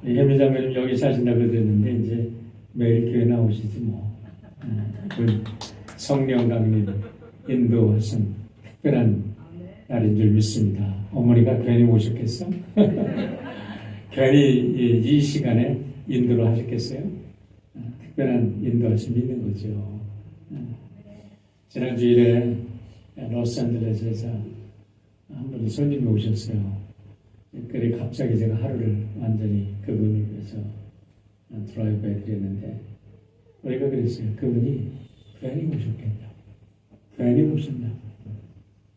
혜미자매님 여기 사신다고 그랬는데 이제 매일 교회 나오시지 뭐. 그 성령 강림 인도하신 특별한 날인 줄 믿습니다. 어머니가 괜히 오셨겠어? 괜히 이 시간에 인도를 하셨겠어요? 특별한 인도하심이 있는 거죠. 지난 주일에 로스앤젤레스에서 한 분이 손님이 오셨어요. 그래 갑자기 제가 하루를 완전히 그분을 위해서 드라이브 해드렸는데 우리가 그랬어요. 그분이 괜히 오셨겠냐? 괜히 오셨나?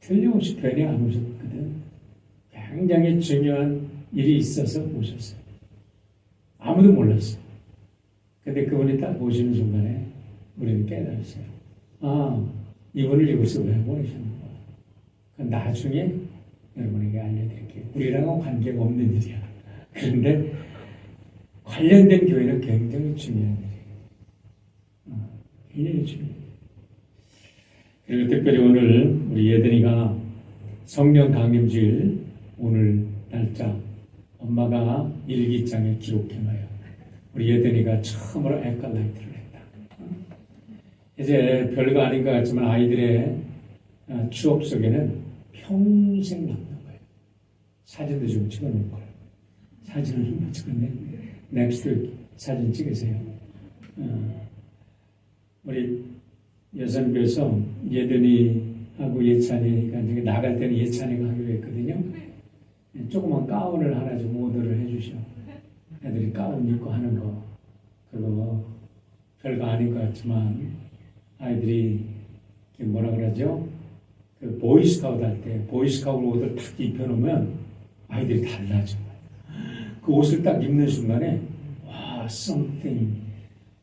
틀림없이 괜히 안 오셨거든. 굉장히 중요한 일이 있어서 오셨어요. 아무도 몰랐어요. 근데 그분이 딱 오시는 순간에 우리는 깨달았어요. 아, 이분을 이곳에 왜 보내셨는가? 나중에 여러분에게 알려드릴게요. 우리랑은 관계가 없는 일이야. 그런데 관련된 교회는 굉장히 중요한 일이에요. 굉장히 중요해요. 그리고 특별히 오늘 우리 예든이가 성령 강림주일 오늘 날짜 엄마가 일기장에 기록해놔요. 우리 예든이가 처음으로 에컬라이트를 했다. 이제 별거 아닌 것 같지만 아이들의 추억 속에는 평생 남는 거예요. 사진도 좀 찍어놓을 거예요. 사진을 좀 찍었네. 넥스트 사진 찍으세요. 우리 여성교에서 예든이하고 예찬이가 나갈 때는 예찬이가 하기로 했거든요. 조그만 가운을 하나 좀 오더를 해주셔. 애들이 가운 입고 하는 거. 그거 별거 아닌 것 같지만 아이들이 뭐라 그러죠? 그 보이스카우트 할 때 보이스카우트 옷을 탁 입혀놓으면 아이들이 달라져. 그 옷을 딱 입는 순간에 와, something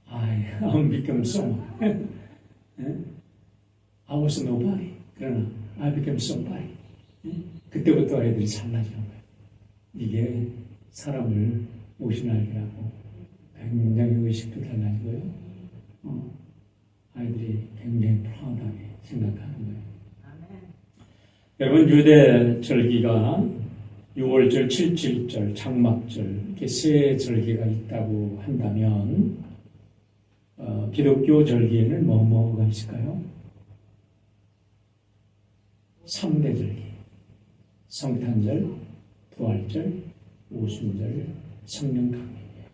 I become someone. I was nobody. 그러나 I became somebody. 그때부터 아이들이 달라지는 거예요. 이게 사람을 옷이 날개라고 굉장히 의식도 달라지고요. 아이들이 굉장히 프라우드하게 생각하는 거예요. 여러분 유대 절기가 6월절, 7.7절, 장막절 이렇게 세 절기가 있다고 한다면 기독교 절기에는 뭐가 있을까요? 3대 절기, 성탄절, 부활절, 오순절, 성령 강림이에요.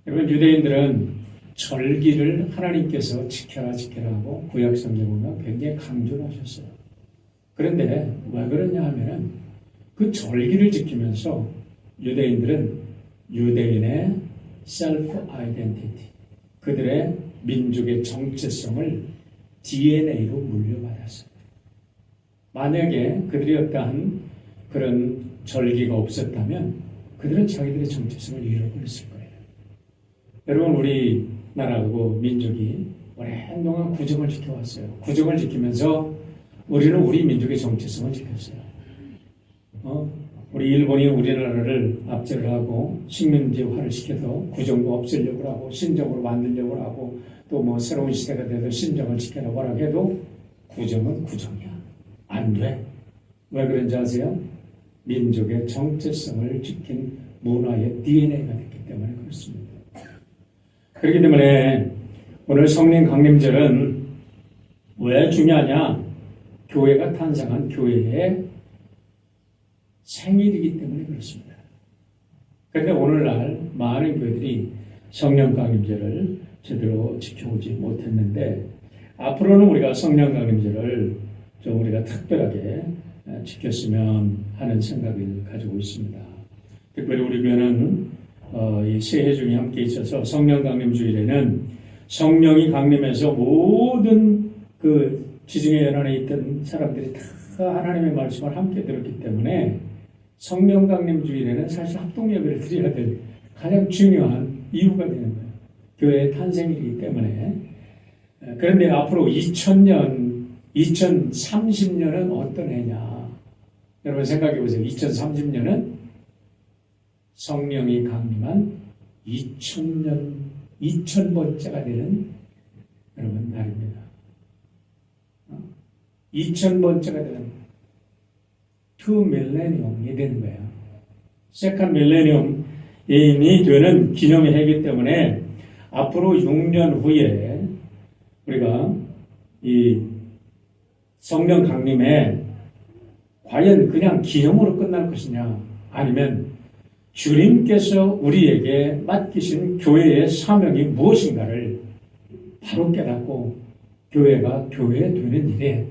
여러분 유대인들은 절기를 하나님께서 지켜라 하고 구약 성경에 보면 굉장히 강조를 하셨어요. 그런데 왜 그러냐 하면은 그 절기를 지키면서 유대인들은 유대인의 셀프 아이덴티티, 그들의 민족의 정체성을 DNA로 물려받았어요. 만약에 그들이 어떠한 그런 절기가 없었다면 그들은 자기들의 정체성을 잃어버렸을 거예요. 여러분 우리나라하고 민족이 오랫동안 구정을 지켜왔어요. 구정을 지키면서 우리는 우리 민족의 정체성을 지켰어요. 우리 일본이 우리나라를 압제를 하고 식민지화를 시켜서 구정도 없애려고 하고 신정으로 만들려고 하고 또 뭐 새로운 시대가 돼도 신정을 지켜라고 해도 구정은 구정이야. 안 돼. 왜 그런지 아세요? 민족의 정체성을 지킨 문화의 DNA가 됐기 때문에 그렇습니다. 그렇기 때문에 오늘 성령 강림절은 왜 중요하냐? 교회가 탄생한 교회의 생일이기 때문에 그렇습니다. 그런데 오늘날 많은 교회들이 성령 강림절을 제대로 지켜오지 못했는데 앞으로는 우리가 성령 강림절을 좀 우리가 특별하게 지켰으면 하는 생각을 가지고 있습니다. 특별히 우리 교회는 이 새해 중에 함께 있어서 성령 강림 주일에는 성령이 강림해서 모든 그 지중해 연안에 있던 사람들이 다 하나님의 말씀을 함께 들었기 때문에 성령 강림 주일에는 사실 합동 예배를 드려야 될 가장 중요한 이유가 되는 거예요. 교회의 탄생일이기 때문에. 그런데 앞으로 2030년은 어떤 해냐? 여러분 생각해 보세요. 2030년은 성령이 강림한 2000번째가 되는 여러분 날입니다. 2000번째가 되는 2 밀레니엄이 되는 거예요. 세컨 밀레니엄 이미 되는 기념의 해이기 때문에 앞으로 6년 후에 우리가 이 성령 강림에 과연 그냥 기념으로 끝날 것이냐, 아니면 주님께서 우리에게 맡기신 교회의 사명이 무엇인가를 바로 깨닫고 교회가 교회 되는 일에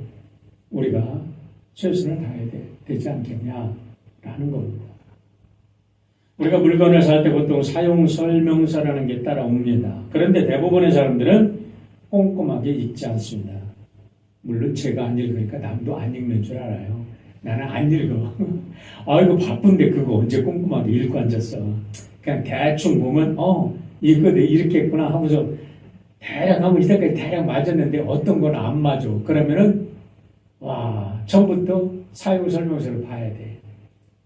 우리가 최선을 다해야 되지 않겠냐라는 겁니다. 우리가 물건을 살 때 보통 사용 설명서라는 게 따라옵니다. 그런데 대부분의 사람들은 꼼꼼하게 읽지 않습니다. 물론 제가 안 읽으니까 남도 안 읽는 줄 알아요. 나는 안 읽어. 아이고 바쁜데 그거 언제 꼼꼼하게 읽고 앉았어. 그냥 대충 보면 이거 내 이렇게 했구나 하면서 대략 하면 이때까지 대략 맞았는데 어떤 건 안 맞아. 그러면은 처음부터 사용 설명서를 봐야 돼.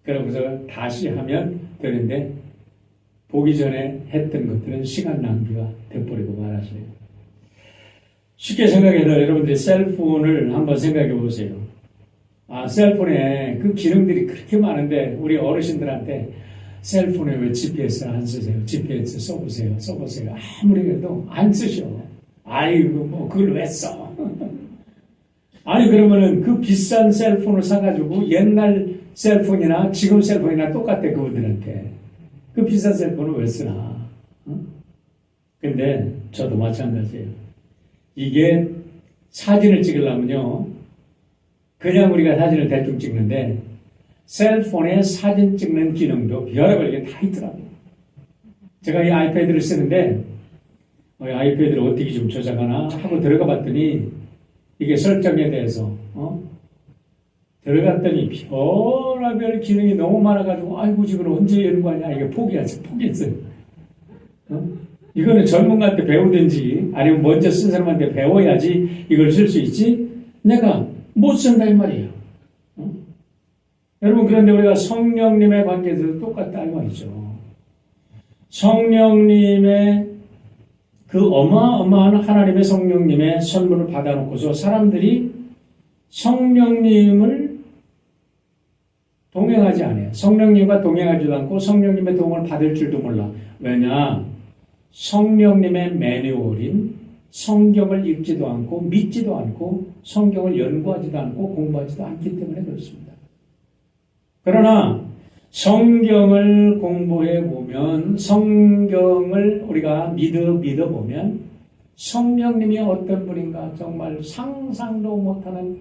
그러면서 다시 하면 되는데 보기 전에 했던 것들은 시간 낭비가 돼버리고 말았어요. 쉽게 생각해서 여러분들이 셀폰을 한번 생각해 보세요. 셀폰에 그 기능들이 그렇게 많은데 우리 어르신들한테 셀폰에 왜 GPS를 안 쓰세요? GPS 써보세요. 아무리 그래도 안 쓰셔. 아이고 그걸 왜 써? 아니 그러면은 그 비싼 셀폰을 사가지고 옛날 셀폰이나 지금 셀폰이나 똑같대 그분들한테. 그 비싼 셀폰을 왜 쓰나? 근데 저도 마찬가지예요. 이게 사진을 찍으려면요, 그냥 우리가 사진을 대충 찍는데 셀폰에 사진 찍는 기능도 별의별 게 다 있더라고요. 제가 이 아이패드를 쓰는데 아이패드를 어떻게 좀 조작하나 하고 들어가 봤더니 이게 설정에 대해서 들어갔더니 별의별 기능이 너무 많아가지고 아이고 지금 언제 여는 거 아니야? 이게 포기했어요. 이거는 전문가한테 배우든지 아니면 먼저 쓴 사람한테 배워야지 이걸 쓸 수 있지 내가 못 쓴다 이 말이에요. 여러분 그런데 우리가 성령님의 관계에서도 똑같다 이 말이죠. 성령님의 그 어마어마한 하나님의 성령님의 선물을 받아놓고서 사람들이 성령님을 동행하지 않아요. 성령님과 동행하지도 않고 성령님의 도움을 받을 줄도 몰라. 왜냐? 성령님의 매뉴얼인 성경을 읽지도 않고 믿지도 않고 성경을 연구하지도 않고 공부하지도 않기 때문에 그렇습니다. 그러나 성경을 공부해 보면, 성경을 우리가 믿어보면 성령님이 어떤 분인가 정말 상상도 못하는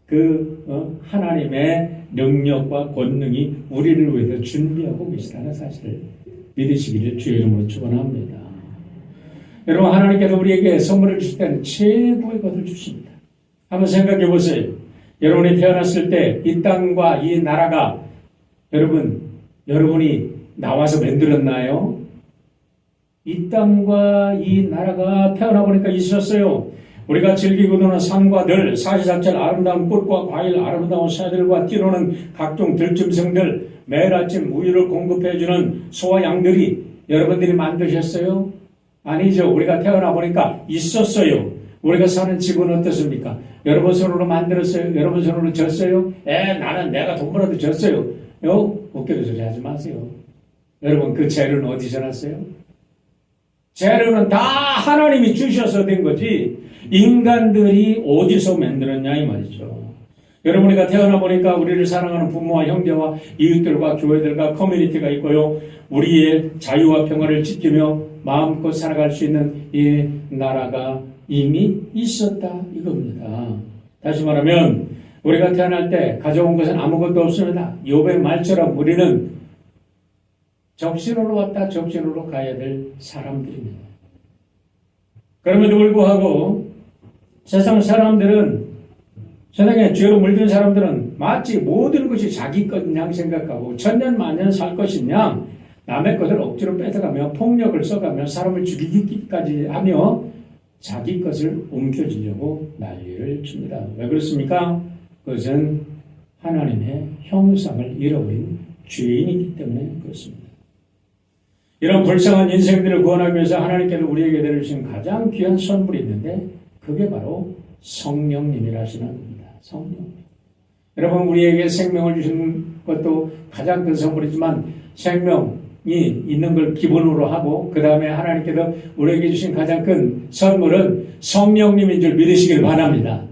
그 하나님의 능력과 권능이 우리를 위해서 준비하고 계시다는 사실을 믿으시기를 주의 이름으로 축원합니다. 여러분 하나님께서 우리에게 선물을 주실 때는 최고의 것을 주십니다. 한번 생각해 보세요. 여러분이 태어났을 때 이 땅과 이 나라가 여러분이 나와서 만들었나요? 이 땅과 이 나라가 태어나 보니까 있었어요. 우리가 즐기고 노는 산과 들, 사시사철 아름다운 꽃과 과일, 아름다운 새들과 뛰노는 각종 들짐승들, 매일 아침 우유를 공급해주는 소와 양들이 여러분들이 만드셨어요? 아니죠. 우리가 태어나 보니까 있었어요. 우리가 사는 집은 어떻습니까? 여러분 손으로 만들었어요? 여러분 손으로 졌어요? 나는 내가 돈 벌어도 졌어요. 웃겨도 소리 하지 마세요. 여러분 그 재료는 어디서 났어요? 재료는 다 하나님이 주셔서 된 거지 인간들이 어디서 만들었냐 이 말이죠. 여러분 우리가 태어나 보니까 우리를 사랑하는 부모와 형제와 이웃들과 교회들과 커뮤니티가 있고요. 우리의 자유와 평화를 지키며 마음껏 살아갈 수 있는 이 나라가 이미 있었다 이겁니다. 다시 말하면 우리가 태어날 때 가져온 것은 아무것도 없습니다. 욥의 말처럼 우리는 적신으로 왔다 적신으로 가야 될 사람들입니다. 그럼에도 불구하고 세상 사람들은, 세상에 죄로 물든 사람들은 마치 모든 것이 자기 것이냐 생각하고 천년만년 살 것이냐 남의 것을 억지로 뺏어가며 폭력을 써가며 사람을 죽이기까지 하며 자기 것을 옮겨주려고 난리를 칩니다. 왜 그렇습니까? 그것은 하나님의 형상을 잃어버린 죄인이기 때문에 그렇습니다. 이런 불쌍한 인생들을 구원하기 위해서 하나님께서 우리에게 내려주신 가장 귀한 선물이 있는데 그게 바로 성령님이라시는 겁니다. 성령. 여러분 우리에게 생명을 주신 것도 가장 큰 선물이지만 생명, 있는 걸 기본으로 하고 그 다음에 하나님께서 우리에게 주신 가장 큰 선물은 성령님인 줄 믿으시길 바랍니다.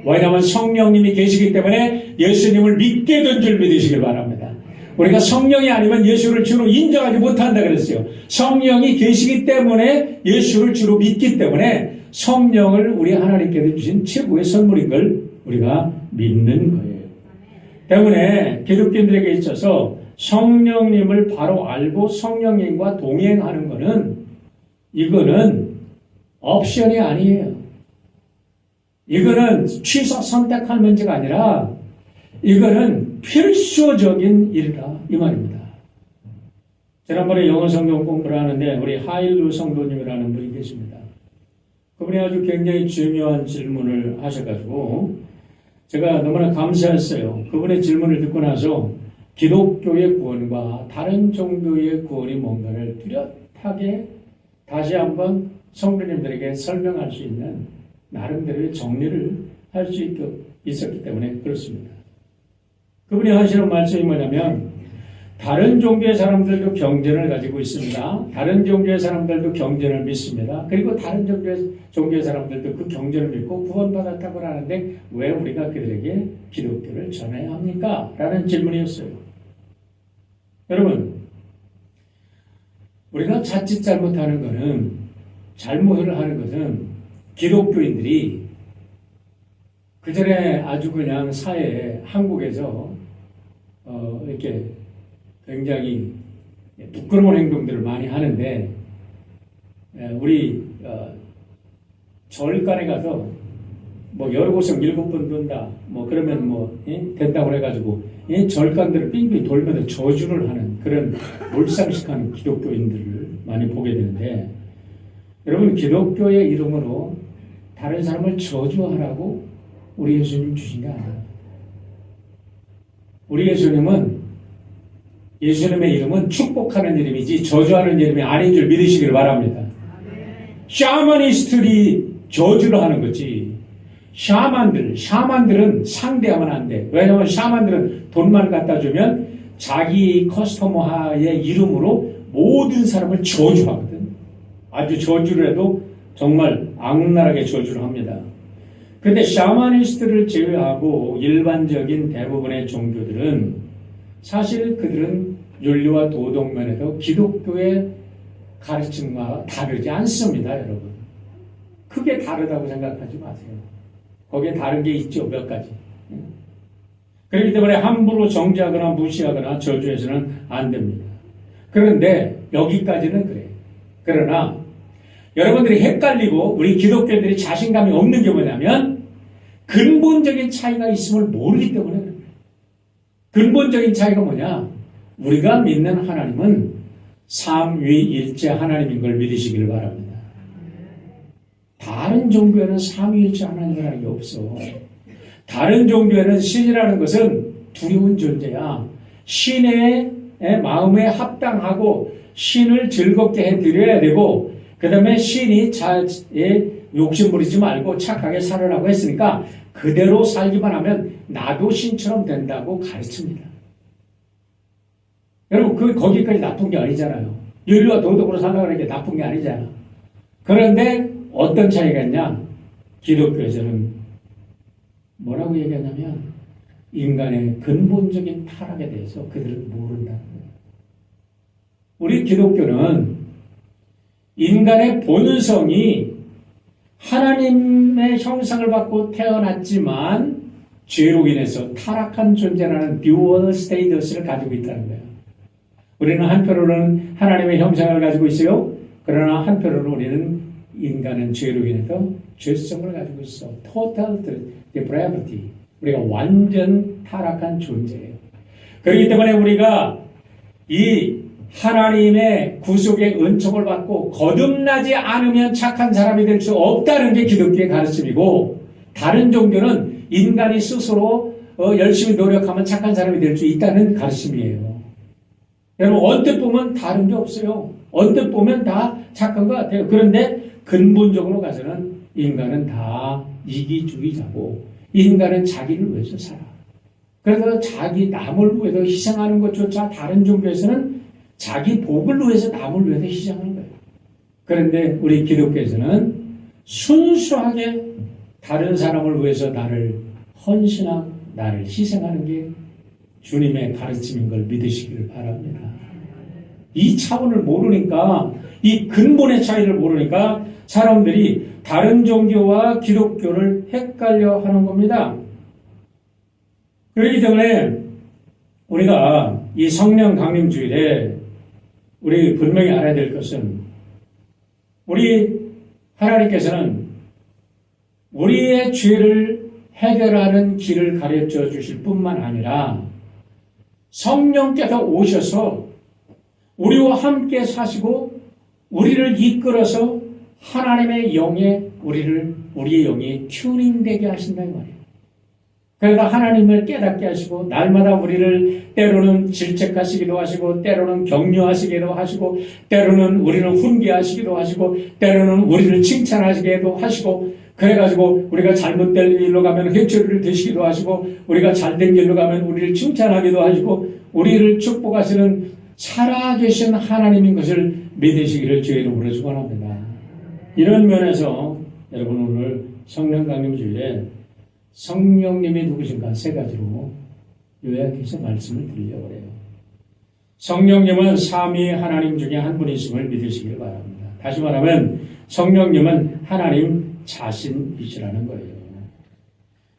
왜냐하면 성령님이 계시기 때문에 예수님을 믿게 된 줄 믿으시길 바랍니다. 우리가 성령이 아니면 예수를 주로 인정하지 못한다 그랬어요. 성령이 계시기 때문에 예수를 주로 믿기 때문에 성령을 우리 하나님께서 주신 최고의 선물인 걸 우리가 믿는 거예요. 때문에 기독교인들에게 있어서 성령님을 바로 알고 성령님과 동행하는 것은 이거는 옵션이 아니에요. 이거는 취사 선택할 문제가 아니라 이거는 필수적인 일이다 이 말입니다. 지난번에 영어 성경 공부를 하는데 우리 하일루 성도님이라는 분이 계십니다. 그분이 아주 굉장히 중요한 질문을 하셔가지고 제가 너무나 감사했어요. 그분의 질문을 듣고 나서 기독교의 구원과 다른 종교의 구원이 뭔가를 뚜렷하게 다시 한번 성도님들에게 설명할 수 있는 나름대로의 정리를 할 수 있었기 때문에 그렇습니다. 그분이 하시는 말씀이 뭐냐면 다른 종교의 사람들도 경전을 가지고 있습니다. 다른 종교의 사람들도 경전을 믿습니다. 그리고 다른 종교의 사람들도 그 경전을 믿고 구원받았다고 하는데 왜 우리가 그들에게 기독교를 전해야 합니까? 라는 질문이었어요. 여러분, 우리가 자칫 잘못을 하는 것은 기독교인들이 그전에 아주 그냥 사회에 한국에서 이렇게 굉장히 부끄러운 행동들을 많이 하는데 우리 절간에 가서 뭐 여러 곳을 7번 돈다 뭐 그러면 된다고 해가지고 절간들을 빙빙 돌면서 저주를 하는 그런 몰상식하는 기독교인들을 많이 보게 되는데 여러분 기독교의 이름으로 다른 사람을 저주하라고 우리 예수님 주신 게 아니에요. 우리 예수님의 이름은 축복하는 이름이지 저주하는 이름이 아닌 줄 믿으시길 바랍니다. 샤머니스트들이 저주를 하는 거지. 샤만들은 상대하면 안 돼. 왜냐하면 샤만들은 돈만 갖다 주면 자기 커스터머의 이름으로 모든 사람을 저주하거든. 아주 저주를 해도 정말 악랄하게 저주를 합니다. 그런데 샤머니스트를 제외하고 일반적인 대부분의 종교들은 사실 그들은 윤리와 도덕 면에서 기독교의 가르침과 다르지 않습니다, 여러분. 크게 다르다고 생각하지 마세요. 거기에 다른 게 있죠, 몇 가지. 그렇기 때문에 함부로 정죄하거나 무시하거나 저주해서는 안 됩니다. 그런데 여기까지는 그래요. 그러나 여러분들이 헷갈리고 우리 기독교인들이 자신감이 없는 게 뭐냐면 근본적인 차이가 있음을 모르기 때문에 그래요. 근본적인 차이가 뭐냐? 우리가 믿는 하나님은 삼위일체 하나님인 걸 믿으시길 바랍니다. 다른 종교에는 삼위일체 하나님이라는 게 없어. 다른 종교에는 신이라는 것은 두려운 존재야. 신의 마음에 합당하고 신을 즐겁게 해드려야 되고 그 다음에 신이 욕심 부리지 말고 착하게 살으라고 했으니까 그대로 살기만 하면 나도 신처럼 된다고 가르칩니다. 여러분 거기까지 나쁜 게 아니잖아요. 윤리와 도덕으로 살아가는 게 나쁜 게 아니잖아. 그런데 어떤 차이가 있냐? 기독교에서는 뭐라고 얘기하냐면 인간의 근본적인 타락에 대해서 그들은 모른다는 거예요. 우리 기독교는 인간의 본성이 하나님의 형상을 받고 태어났지만 죄로 인해서 타락한 존재라는 듀얼 스테이터스를 가지고 있다는 거예요. 우리는 한편으로는 하나님의 형상을 가지고 있어요. 그러나 한편으로는 우리는 인간은 죄로 인해서 죄성을 가지고 있어. Total depravity. 우리가 완전 타락한 존재예요. 그렇기 때문에 우리가 이 하나님의 구속의 은총을 받고 거듭나지 않으면 착한 사람이 될 수 없다는 게 기독교의 가르침이고 다른 종교는 인간이 스스로 열심히 노력하면 착한 사람이 될 수 있다는 가르침이에요. 여러분 언뜻 보면 다른 게 없어요. 언뜻 보면 다 착한 것 같아요. 그런데 근본적으로 가서는 인간은 다 이기주의자고 인간은 자기를 위해서 살아. 그래서 자기 남을 위해서 희생하는 것조차 다른 종교에서는 자기 복을 위해서 남을 위해서 희생하는 거예요. 그런데 우리 기독교에서는 순수하게 다른 사람을 위해서 나를 헌신하고 나를 희생하는 게 주님의 가르침인 걸 믿으시기를 바랍니다. 이 차원을 모르니까, 이 근본의 차이를 모르니까 사람들이 다른 종교와 기독교를 헷갈려 하는 겁니다. 그렇기 때문에 우리가 이 성령 강림 주일에 우리 분명히 알아야 될 것은, 우리 하나님께서는 우리의 죄를 해결하는 길을 가르쳐 주실 뿐만 아니라 성령께서 오셔서 우리와 함께 사시고 우리를 이끌어서 하나님의 영에 우리의 영이 튜닝되게 하신다는 말이에요. 그러다 하나님을 깨닫게 하시고 날마다 우리를 때로는 질책하시기도 하시고 때로는 격려하시기도 하시고 때로는 우리를 훈계하시기도 하시고 때로는 우리를 칭찬하시기도 하시고, 그래가지고 우리가 잘못된 길로 가면 회초리를 드시기도 하시고 우리가 잘된 길로 가면 우리를 칭찬하기도 하시고 우리를 축복하시는 살아계신 하나님인 것을 믿으시기를 주의 이름으로 축원합니다. 이런 면에서 여러분 오늘 성령 강림 주일에 성령님이 누구신가 세 가지로 요약해서 말씀을 드리려고 해요. 성령님은 삼위 하나님 중에 한 분이심을 믿으시길 바랍니다. 다시 말하면 성령님은 하나님 자신이시라는 거예요.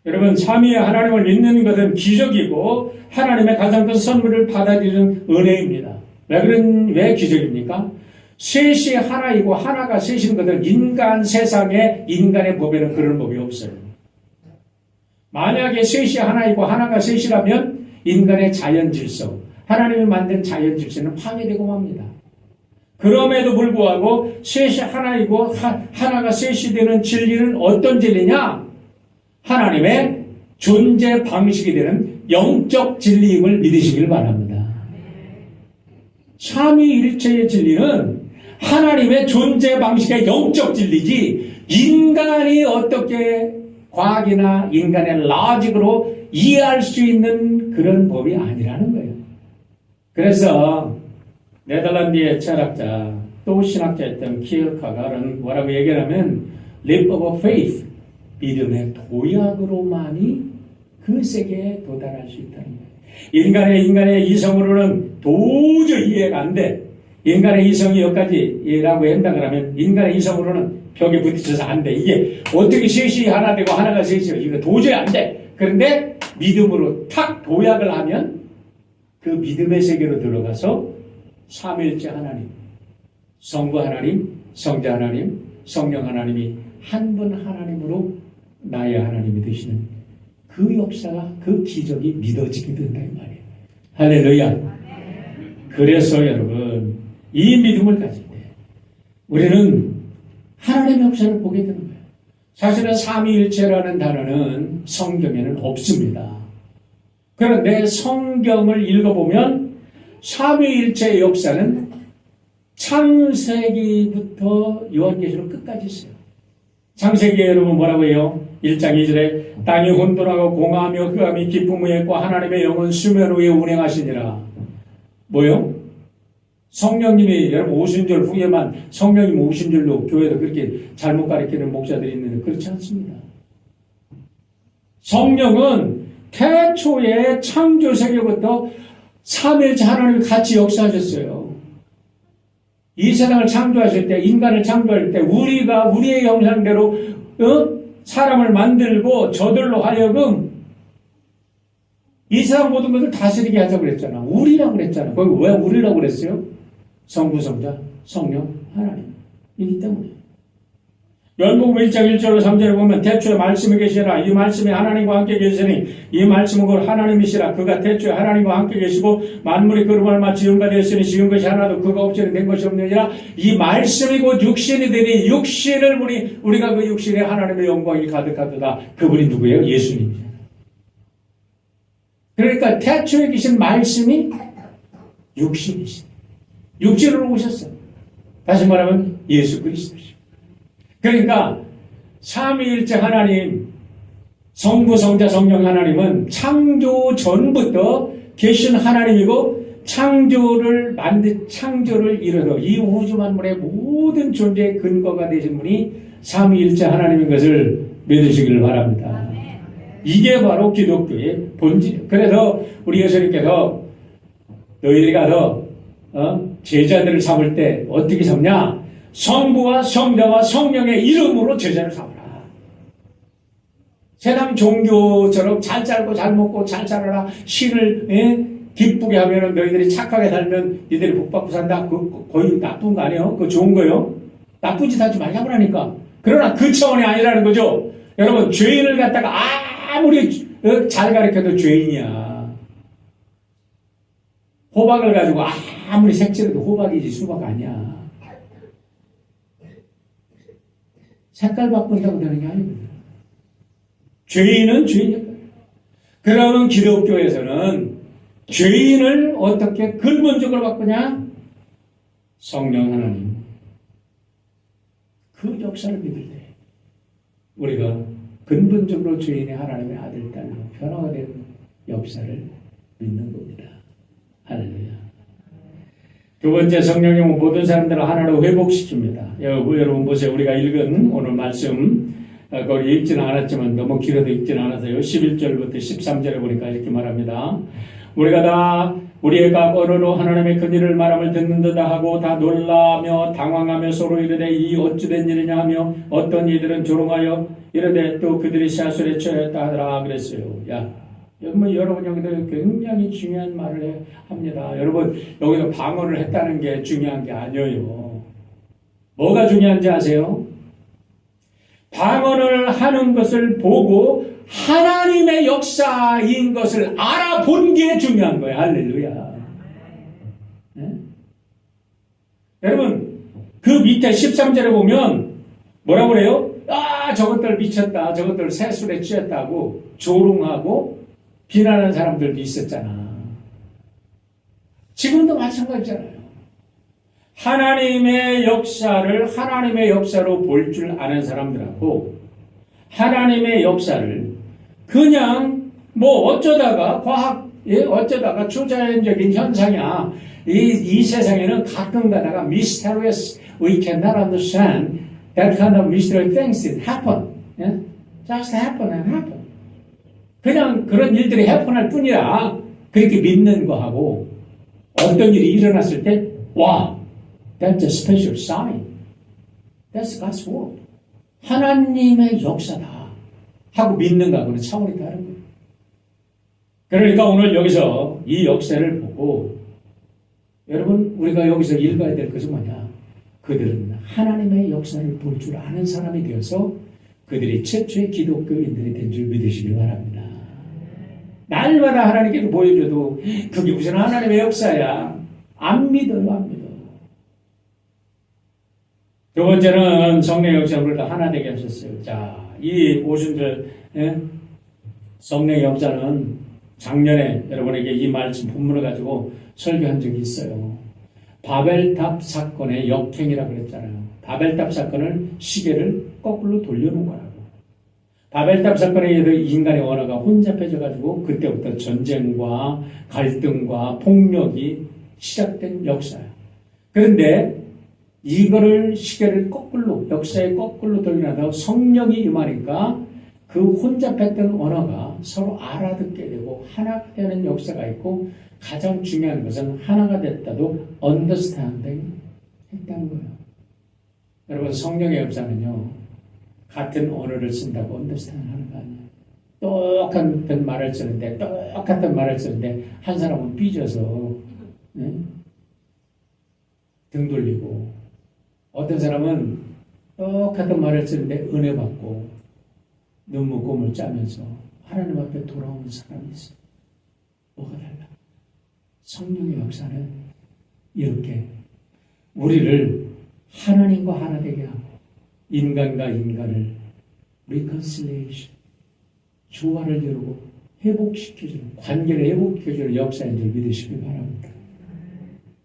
여러분, 삼위 하나님을 믿는 것은 기적이고 하나님의 가장 큰 선물을 받아들이는 은혜입니다. 왜 기적입니까? 셋이 하나이고 하나가 셋인 것은 인간 세상에 인간의 법에는 그런 법이 없어요. 만약에 셋이 하나이고 하나가 셋이라면 인간의 자연 질서, 하나님이 만든 자연 질서는 파괴되고 맙니다. 그럼에도 불구하고 셋이 하나이고 하나가 셋이 되는 진리는 어떤 진리냐? 하나님의 존재 방식이 되는 영적 진리임을 믿으시길 바랍니다. 삼위일체의 진리는 하나님의 존재 방식의 영적 진리지 인간이 어떻게 과학이나 인간의 로직으로 이해할 수 있는 그런 법이 아니라는 거예요. 그래서 네덜란드의 철학자 또 신학자였던 키어케가르는 뭐라고 얘기하면 leap of faith, 믿음의 도약으로만이 그 세계에 도달할 수 있다는 거예요. 인간의 이성으로는 도저히 이해가 안 돼. 인간의 이성이 여기까지라고 한다 그러면 인간의 이성으로는 벽에 부딪혀서 안 돼. 이게 어떻게 셋이 하나 되고 하나가 셋이요? 이거 도저히 안 돼. 그런데 믿음으로 탁 도약을 하면 그 믿음의 세계로 들어가서 삼위일체 하나님, 성부 하나님, 성자 하나님, 성령 하나님이 한 분 하나님으로 나의 하나님이 되시는 그 역사가, 그 기적이 믿어지게 된다 이 말이에요. 할렐루야. 그래서 여러분 이 믿음을 가질 때 우리는 하나님의 역사를 보게 되는 거예요. 사실은 삼위일체라는 단어는 성경에는 없습니다. 그런데 성경을 읽어보면 삼위일체의 역사는 창세기부터 요한계시록 끝까지 있어요. 창세기에 여러분 뭐라고 해요? 1장 2절에 땅이 혼돈하고 공허하며 흑암이 깊음에 있고 하나님의 영은 수면 위에 운행하시니라. 뭐요? 성령님이 여러분 오순절 후에만 성령님 오신 줄로 교회도 그렇게 잘못 가르치는 목사들이 있는데 그렇지 않습니다. 성령은 태초에 창조 세계부터 삼위일체 하나님이 같이 역사하셨어요. 이 세상을 창조하실 때, 인간을 창조할 때 우리가 우리의 형상대로 사람을 만들고 저들로 하여금 이 세상 모든 것을 다스리게 하자고 그랬잖아. 우리라고 그랬잖아. 거기 왜 우리라고 그랬어요? 성부, 성자, 성령, 하나님이기 때문에. 열무금 1장 1절로 3절에 보면 태초에 말씀이 계시라. 이 말씀이 하나님과 함께 계시니 이 말씀은 그 하나님이시라. 그가 태초에 하나님과 함께 계시고 만물이 그로 말미암아 지은 바 되었으니 지은 것이 하나도 그가 없이는 된 것이 없느니라. 이 말씀이 곧 육신이 되니 육신을 보니 우리가 그 육신에 하나님의 영광이 가득하도다. 그분이 누구예요? 예수님이죠. 그러니까 태초에 계신 말씀이 육신이시다. 육신으로 오셨어요. 다시 말하면 예수 그리스도시죠. 그러니까 삼위일체 하나님, 성부, 성자, 성령 하나님은 창조 전부터 계신 하나님이고 창조를 이뤄서 이 우주 만물의 모든 존재의 근거가 되신 분이 삼위일체 하나님인 것을 믿으시기를 바랍니다. 이게 바로 기독교의 본질. 그래서 우리 예수님께서 너희들이 가서 제자들을 삼을 때 어떻게 삼냐? 성부와 성자와 성령의 이름으로 제자를 삼으라. 세상 종교처럼 잘 살고 잘 먹고 잘 살아라. 신을 기쁘게 하면 너희들이 착하게 살면 너희들이 복받고 산다. 그거 거의 나쁜 거 아니에요? 그거 좋은 거예요? 나쁜 짓 하지 말라고 하니까. 그러나 그 차원이 아니라는 거죠. 여러분, 죄인을 갖다가 아무리 잘 가르쳐도 죄인이야. 호박을 가지고 아무리 색칠해도 호박이지 수박 아니야. 색깔 바꾼다고 되는 게 아닙니다. 죄인은 죄인이야. 그러면 기독교에서는 죄인을 어떻게 근본적으로 바꾸냐? 성령 하나님. 그 역사를 믿을 때 우리가 근본적으로 죄인의 하나님의 아들, 딸로 변화가 되는 역사를 믿는 겁니다. 할렐루야. 두 번째, 성령님은 모든 사람들을 하나로 회복시킵니다. 여러분 보세요. 우리가 읽은 오늘 말씀 거기 읽지는 않았지만 너무 길어도 읽지는 않아서요. 11절부터 13절에 보니까 이렇게 말합니다. 우리가 언어로 하나님의 그 일을 말함을 듣는 듯다 하고 다 놀라며 당황하며 서로 이르되 이 어찌된 일이냐 하며 어떤 이들은 조롱하여 이르되 또 그들이 사술에 처했다 하더라 그랬어요. 여러분 여기도 굉장히 중요한 말을 합니다. 여러분 여기서 방언을 했다는 게 중요한 게 아니에요. 뭐가 중요한지 아세요? 방언을 하는 것을 보고 하나님의 역사인 것을 알아본 게 중요한 거예요. 할렐루야. 네? 여러분 그 밑에 13절에 보면 뭐라고 그래요? 저것들 미쳤다. 저것들 새술에 취했다고 조롱하고 비난하는 사람들도 있었잖아. 지금도 마찬가지잖아요. 하나님의 역사를 하나님의 역사로 볼 줄 아는 사람들하고 하나님의 역사를 그냥 어쩌다가 어쩌다가 초자연적인 현상이야. 이 세상에는 가끔 가다가 mysterious, we cannot understand that kind of mysterious things that happen. Just happen and happen. 그냥 그런 일들이 해픈할 뿐이야. 그렇게 믿는 거하고 어떤 일이 일어났을 때 that's a special sign. That's God's word. 하나님의 역사다 하고 믿는 거하고는 차원이 다른 거예요. 그러니까 오늘 여기서 이 역사를 보고 여러분 우리가 여기서 읽어야 될 것은 뭐냐? 그들은 하나님의 역사를 볼 줄 아는 사람이 되어서 그들이 최초의 기독교인들이 된 줄 믿으시길 바랍니다. 날마다 하나님께서 보여줘도 그게 무슨 하나님의 역사야? 안 믿어요, 안 믿어. 두 번째는 성령의 역사를 하나 되게 하셨어요. 자, 이 오순절 성령의 역사는 작년에 여러분에게 이 말씀 본문을 가지고 설교한 적이 있어요. 바벨탑 사건의 역행이라고 그랬잖아요. 바벨탑 사건을 시계를 거꾸로 돌려놓은 거라고. 바벨탑 사건에 의해서 인간의 언어가 혼잡해져 가지고 그때부터 전쟁과 갈등과 폭력이 시작된 역사예요. 그런데 이거를 시계를 거꾸로 역사에 거꾸로 돌려놔서 성령이 임하니까 그 혼잡했던 언어가 서로 알아듣게 되고 하나가 되는 역사가 있고 가장 중요한 것은 하나가 됐다도 understanding 했다는 거예요. 여러분 성령의 역사는요 같은 언어를 쓴다고 understand 하는 거 아니에요. 똑같은 말을 쓰는데 한 사람은 삐져서 등 돌리고 어떤 사람은 똑같은 말을 쓰는데 은혜 받고 눈물 곰을 짜면서 하나님 앞에 돌아오는 사람이 있어요. 뭐가 달라? 성령의 역사는 이렇게 우리를 하나님과 하나 되게 하고 인간과 인간을 reconciliation 조화를 이루고 회복시켜주는 관계를 회복시켜주는 역사인 줄 믿으시기 바랍니다.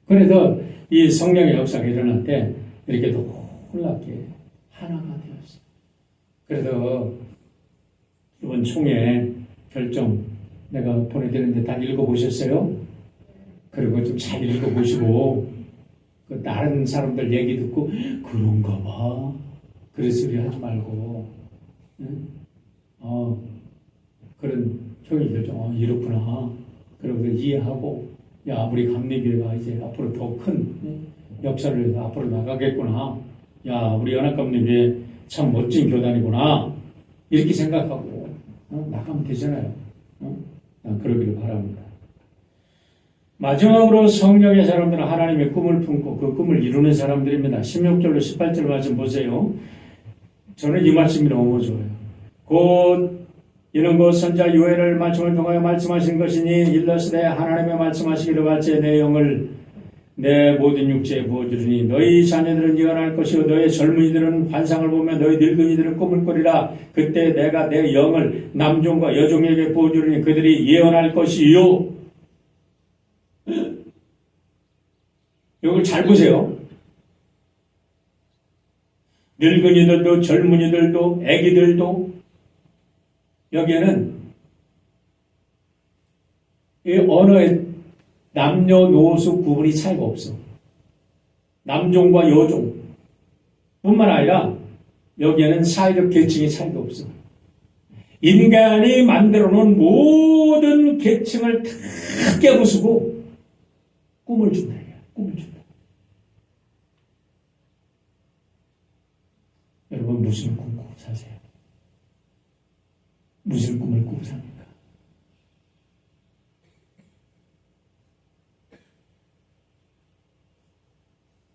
그래서 이 성령의 역사가 일어날 때 이렇게 놀랍게 하나가 되었어요. 그래서 이번 총회 결정 내가 보내드렸는데 다 읽어보셨어요? 그리고 좀 잘 읽어보시고, 다른 사람들 얘기 듣고, 그런가 봐. 그런 소리 하지 말고, 응? 그런 형님들 좀, 이렇구나. 그러고 이해하고, 야, 우리 감리교회가 이제 앞으로 더 큰 역사를 위해서 앞으로 나가겠구나. 야, 우리 연합감리교회 참 멋진 교단이구나. 이렇게 생각하고, 나가면 되잖아요. 그러기를 바랍니다. 마지막으로 성령의 사람들은 하나님의 꿈을 품고 그 꿈을 이루는 사람들입니다. 16절로 18절 말씀 보세요. 저는 이 말씀이 너무 좋아요. 곧 이는 곧 선자 요엘을 말씀을 통하여 말씀하신 것이니 일러스되 하나님의 말씀하시기를 같이 내 영을 내 모든 육체에 부어주리니 너희 자녀들은 예언할 것이요 너희 젊은이들은 환상을 보며 너희 늙은이들은 꿈을 꾸리라. 그때 내가 내 영을 남종과 여종에게 부어주리니 그들이 예언할 것이요. 이걸 잘 보세요. 늙은이들도 젊은이들도 애기들도 여기에는 이 언어의 남녀노소 구분이 차이가 없어. 남종과 여종 뿐만 아니라 여기에는 사회적 계층의 차이도 없어. 인간이 만들어 놓은 모든 계층을 다 깨부수고 꿈을 준다. 꿈을 준다. 여러분 무슨 꿈 꾸고 사세요? 무슨 꿈을 꾸고 삽니까?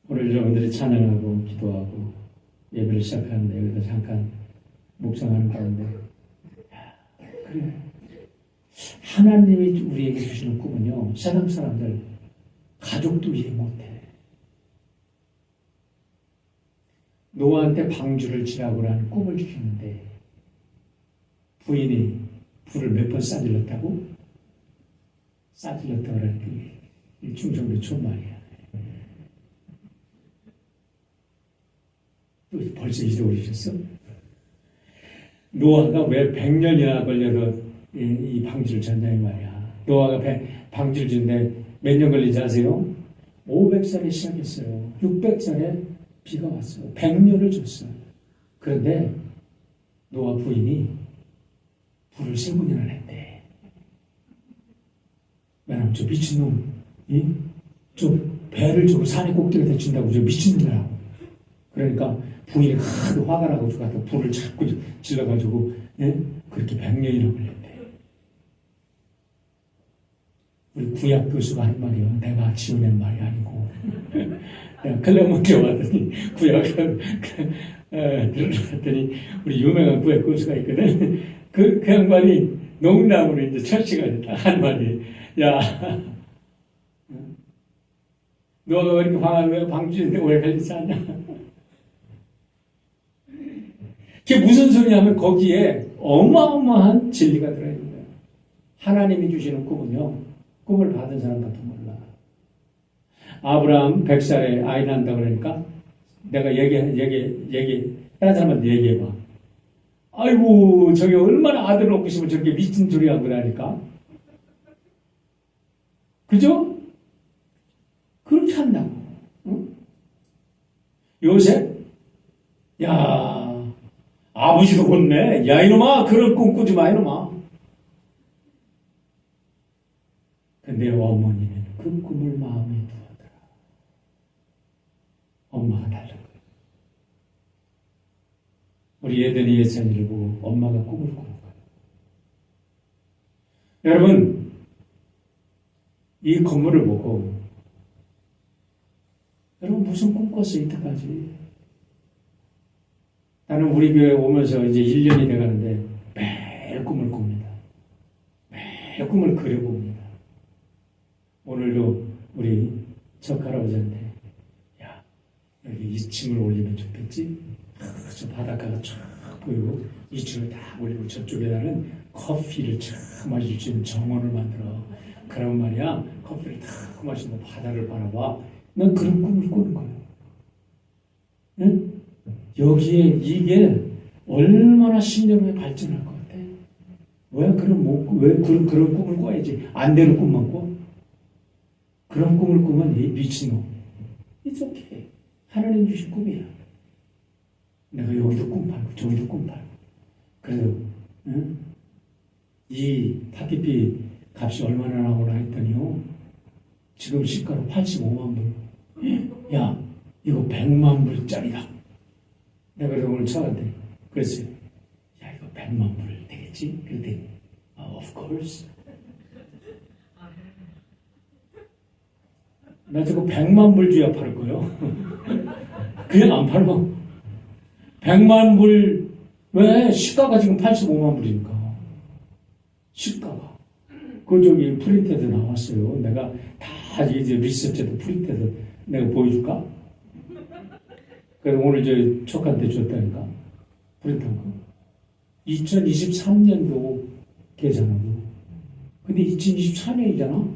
오늘 여러분들이 찬양하고 기도하고 예배를 시작하는데 여기서 잠깐 묵상하는 가운데 그래 하나님이 우리에게 주시는 꿈은요 세상 사람들 가족도 이해 못해. 노아한테 방주를 지라고라는 꿈을 주셨는데 부인이 불을 몇 번 싸질렀다고? 싸질렀다고 그러는 게 충청도 촌말이야. 벌써 잊어버리셨어? 노아가 왜 100년이나 걸려서 이 방주를 졌냐 이 말이야. 노아가 방주를 짓는데 몇 년 걸리지 아세요? 500살에 시작했어요. 600살에 비가 왔어요. 100년을 줬어요. 그런데 노아 부인이 불을 3번이나 냈대. 왜냐면 저 미친놈, 좀 배를 좀 산에 꼭대기에다 준다고 저 미친놈이라고. 그러니까 부인이 하도 화가 나고 가서 불을 자꾸 질러가지고 그렇게 100년이나 걸렸대. 우리 구약 교수가 한 말이요. 내가 지어낸 말이 아니고. 내가 클레몬트에 왔더니 구약을 들어봤더니 우리 유명한 구약 교수가 있거든. 그 양반이 농담으로 이제 철치가 한 말이 야 너가 왜 이렇게 화나면 방주인데 오래 걸리지 않냐. 그게 무슨 소리냐면 거기에 어마어마한 진리가 들어있는 거예요. 하나님이 주시는 꿈은요. 꿈을 받은 사람밖에 몰라. 아브라함 100살에 아이 난다 그러니까 내가 다른 사람한테 얘기해봐. 아이고 저기 얼마나 아들 놓고 싶으면 저렇게 미친 소리 하고 그러니까. 그죠? 그렇게 한다고. 응? 요셉? 야 아버지도 혼내. 야 이놈아 그런 꿈 꾸지 마 이놈아. 근데 어머니는 그 꿈을 마음에 두었더라. 엄마가 다른 거예요. 우리 예전의 예찬이를 보고 엄마가 꿈을 꾸는 거예요. 여러분 이 건물을 보고 여러분 무슨 꿈 꿨어 이때까지. 나는 우리 교회 오면서 이제 1년이 돼가는데 매일 꿈을 꿉니다. 매일 꿈을 그려봅니다. 오늘도 우리 척할아버지한테 야 여기 2층을 올리면 좋겠지? 저 바닷가가 쫙 보이고 2층을 다 올리고 저쪽에다는 커피를 쫙 마실 수 있는 정원을 만들어. 그러면 말이야 커피를 다 마시고 바다를 바라봐. 난 그런 꿈을 꾸는 거야. 응? 여기에 이게 얼마나 10년 후에 발전할 것 같아? 왜 그런 꿈을 꿔야지? 안 되는 꿈만 꿔? 그런 꿈을 꾸면 이 미친놈. It's okay. 하나님 주신 꿈이야. 내가 여기도 꿈 팔고 저기도 꿈 팔고. 그래도 응? 이 파티피 값이 얼마나 나오나 했더니요. 지금 시가로 85만 불. 야, 이거 100만 불짜리다. 내가 그래서 오늘 쳐갔더니 그랬어요. 야, 이거 100만 불 되겠지? 그랬더니 of course. 나 저거 100만 불 줘야 팔 거요. 그냥 안 팔고. 100만 불, 왜? 시가가 지금 85만 불이니까. 시가가. 그 저기 프린트에서 나왔어요. 내가 다 이제 리서치에도 프린트에서 내가 보여줄까? 그래서 오늘 저 촉한테 줬다니까. 프린트한 거. 2023년도 계산하고. 근데 2024년이잖아?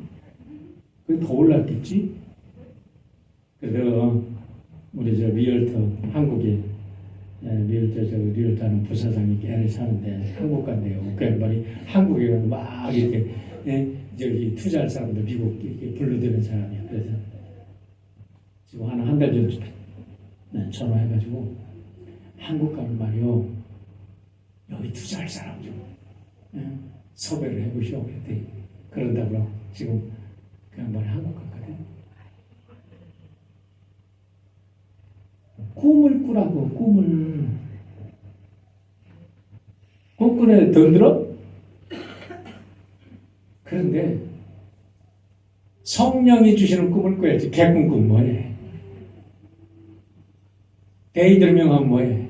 그게 더 올랐겠지? 그래서 우리 저 리얼터 한국에 리얼터는 부사장이 걔네 사는데 한국 간대요. 그 양반이 한국에 가서 막 이렇게 저기 투자할 사람들 미국 이렇게 불러드는 사람이야. 그래서 지금 한 달 전에 전화해가지고 한국 가면 말이요 여기 투자할 사람 좀 섭외를 해보시오. 그랬더니 그런다고 지금 그 양반이 한국 갔거든. 꿈을 꾸라고, 꿈을. 꿈꾸네 돈 들어? 그런데 성령이 주시는 꿈을 꿔야지. 개꿈 꿈 뭐해? 데이드리밍 뭐해?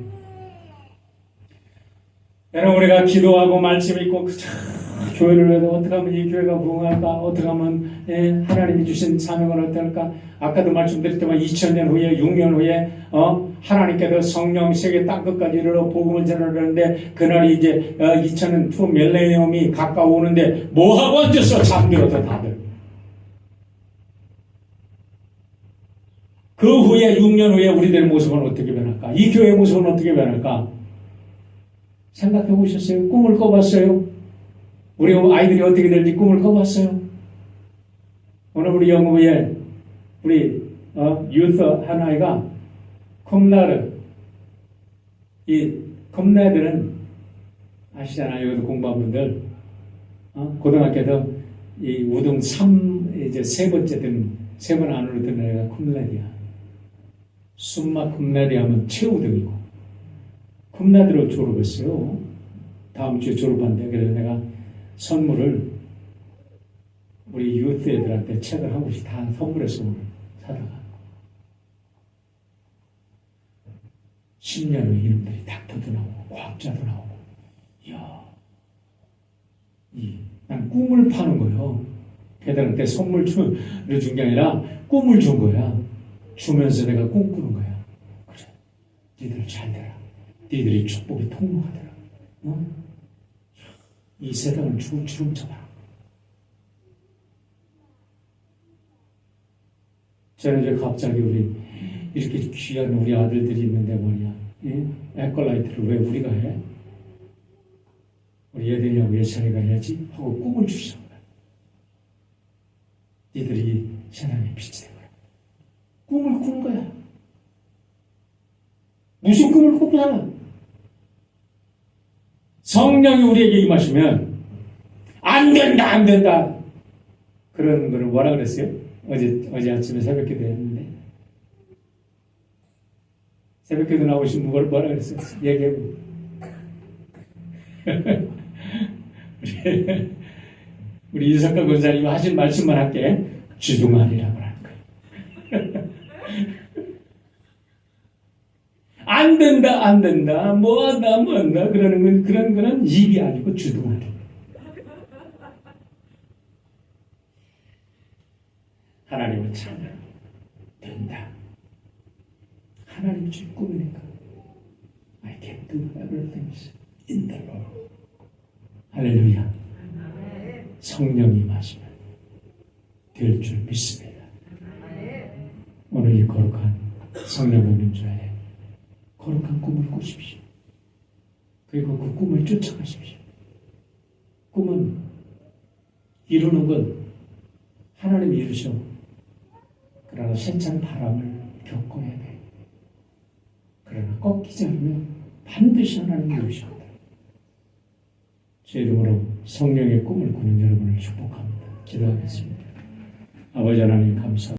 여러분 우리가 기도하고 말씀 읽고 교회를 해도 어떻게 하면 이 교회가 부흥할까? 어떻게 하면 하나님이 주신 사명을 어떨까? 아까도 말씀드렸지만 2000년 후에 6년 후에 하나님께서 성령 세계 땅끝까지 이르러 복음을 전하려는데 그날이 이제 2000년 후 밀레니엄이 가까워오는데 뭐하고 앉아서 잠들어서 다들 그 후에 6년 후에 우리들의 모습은 어떻게 변할까? 이 교회의 모습은 어떻게 변할까? 생각해 보셨어요? 꿈을 꿔봤어요? 우리 아이들이 어떻게 될지 꿈을 꿔봤어요? 오늘 우리 영어부에 우리 유스 한 아이가 컴나르 이 컴나드는 아시잖아요. 여기도 공부한 분들 고등학교에서 이 우등 3 이제 세 번째 세 번 안으로 든 애가 컴나드야. 숨마 컴나드 하면 최우등이고 컴나드로 졸업했어요. 다음 주에 졸업한대. 그래서 내가 선물을 우리 유스 애들한테 책을 한 권씩 다 선물해서 사다가 10년 후 이놈들이 닥터도 나오고 과학자도 나오고 이야 난 꿈을 파는 거예요. 걔들한테 선물 준 게 아니라 꿈을 준 거야. 주면서 내가 꿈꾸는 거야. 그래 니들 잘 되라. 니들이 축복의 통로가 되라. 이 세상을 주름 잡아라. 저는 이제 갑자기 우리 이렇게 귀한 우리 아들들이 있는데 말이야. 에컬라이트를 왜 우리가 해? 우리 애들이하고 예찬이가 해야지 하고 꿈을 주시는 거야. 니들이 세상의 빛이 되거라. 꿈을 꾸는 거야. 무슨 꿈을 꾸냐? 성령이 우리에게 임하시면 안 된다, 안 된다. 그런 거를 뭐라 그랬어요? 어제 아침에 새벽기도 했는데 새벽기도 나오신 분 뭐라 그랬어요? 얘기해보. 우리 이석가 권사님이 하신 말씀만 할게. 주둥아리라고 하는 거예요. 안 된다, 안 된다, 뭐한다, 그러는 건 그런 거는 입이 아니고 주둥아리. 하나님은 참 된다. 하나님 주신 꿈이니까. I can do everything in the Lord. 할렐루야. 성령이 임하시면 될 줄 믿습니다. 오늘 이 거룩한 성령의 민주에 거룩한 꿈을 꾸십시오. 그리고 그 꿈을 쫓아가십시오. 꿈은 이루는 건 하나님이 이루셔. 그러나 세찬 바람을 겪어야 돼. 그러나 꺾이지 않으면 반드시 하나님이 이루십니다. 제 이름으로 성령의 꿈을 꾸는 여러분을 축복합니다. 기도하겠습니다. 아버지 하나님 감사합니다.